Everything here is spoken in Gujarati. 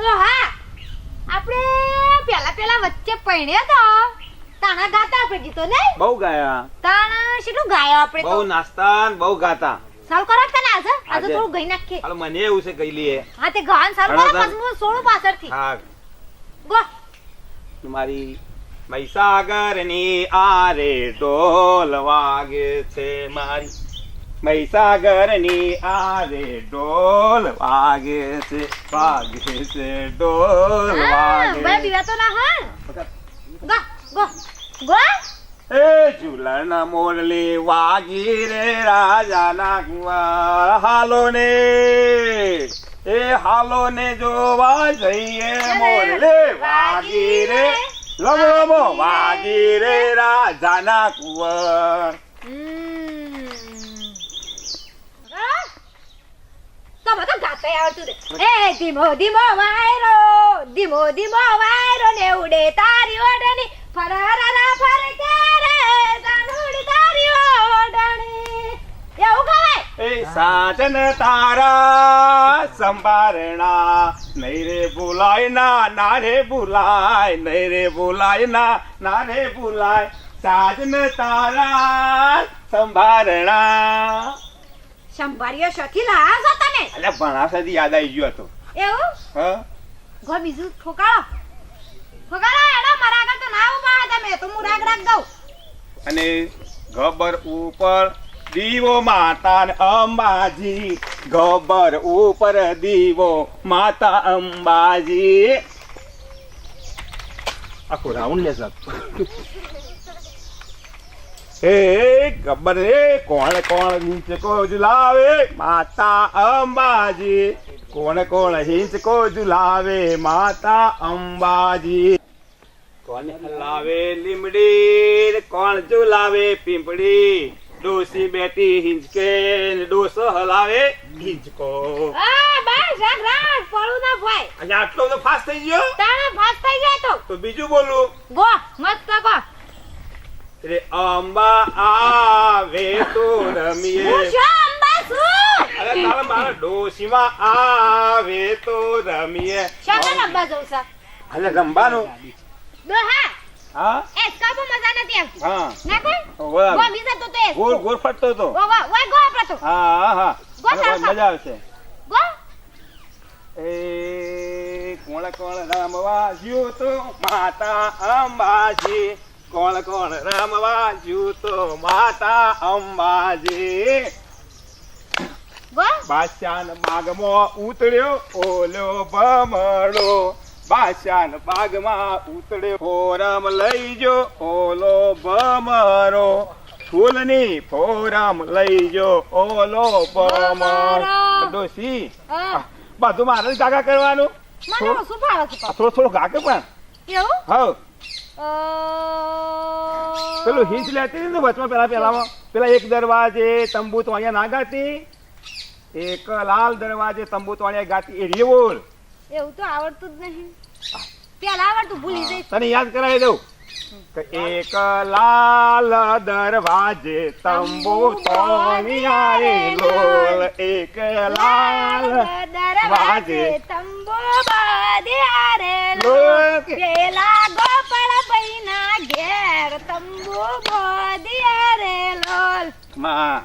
હા આપણે પેલા વચ્ચે પૈણ્યા તો તાણા ગાતા આપણે ગીતો ને બહુ ગાયા. તાણા શેટલું ગાયા આપણે બહુ તો નાસ્તા ને બહુ ગાતા. સાલ કરો તને આજે આજે. થોડું ગઈ નાખે હાલો મને એવું છે કઈ લીએ. હા તે ગાન સાલ હળો કરો તાન. પછી હું સોળું પાછળથી હા ગો મારી મહીસાગરની આરે ઢોલ વાગે છે મારી મહીસાગરની આરે ઢોલ વાગે છે ઢોલ હા વાગે બે બીવા તો ના હા ગો ગો ગો એ ઝુલણ મોરલી વાગી રે રાજાના કુંવર હાલો ને એ હાલો ને જોવા જઈએ મોરલી વાગી રે લમો વાગી રે રાજાના કુંવર. તો બધો ગાતા આવડતું રે એ ધીમો ધીમો વાયરો ને ઉડે તારી ઓઢણી ફરારા ફરકે રે ગાનુડી તારી ઓઢણી એવું ગાય એ સાજન તારા સંભારણા નહીં રે ભૂલાય ના રે ભૂલાય નહીં રે ભૂલાય ના રે ભૂલાય સાજન તારા સંભારણા. સંભાળ્યો સખી લા છો તમે અલ્યા ભણા સુધી યાદ આવી ગયો હતો. એવું હા ગો બીજું ઠોકાળો એડા મારા આગળ તો ના ઉભા તમે તો હું રાગ ગાઉં અને ગબર ઉપર દીવો માતા ને અંબાજી ગબર ઉપર દીવો માતા અંબાજી આખો રાઉન્ડ લે સાહેબ. એ ગબર રે કોણ હિંચકો ઝુલાવે માતા અંબાજી કોણ હિંચકો ઝુલાવે માતા અંબાજી કોણ હલાવે લીમડી કોણ ઝુલાવે પીંપડી ડોસી બેટી હિંચકે ને ડોસો હલાવે હિંચકો. આ બસ રાગ પડું ના ભાઈ અને આટલો તો ફાસ્ટ થઈ ગયો તાણા ફાસ થઈ જાય તો બીજું બોલું ગો મસ્ત ગો રે અંબા આવે તો રમીએ. હું શું અંબા છું અરે તારા મારા ડોસીમાં આવે તો રમીએ. શાકા અંબા જઉં છે અરે રમવાનું દોહા હા એ સ્કાપો મજા નથી આવતી હા ના કોઈ ઓય ગો બીજા તો એ ગોળ ગોળ ફરતો તો ગો ગો ઓય ગો આપણે તો હા હા ગો હવે સાવ મજા આવશે. ગો એ કોણ રમવા જ્યું તો માતા અંબાજી કોણ રમવા જ્યું તો માતા અંબાજી. ગો બાદશાહ બાગમાં ઉતર્યો ઓલો ભમરડો બાદશાહ બાગમાં ઉતર્યો ફોરમ લઈ જો ઓલો ભમરો ફૂલની ફોરમ લઈ જો ઓલો ભમરો. ડોસી હા બધું મારે જ ગાગા કરવાનું. મને શું ભાવે છે થોડો ગાકે પણ એવું હા પેલું હિંચ લેતી ને વચમાં પેલા એક દરવાજે તંબુ તો અહીંયા ના ગાતી એક લાલ દરવાજે તંબુ તો અહીંયા ગાતી એ રીએ બોલ. એવું તો આવડતું જ નહીં પેલા આવડતું ભૂલી જઈશ તને યાદ કરાવી દઉં કે એક લાલ દરવાજે તંબુ તો અહીંયા લોલ એક લાલ દરવાજે તંબુ બાંધ્યા રે લોક. પેલા ગોપાળ ભાઈના ઘેર તંબુ બાંધ્યા રે લોલ માં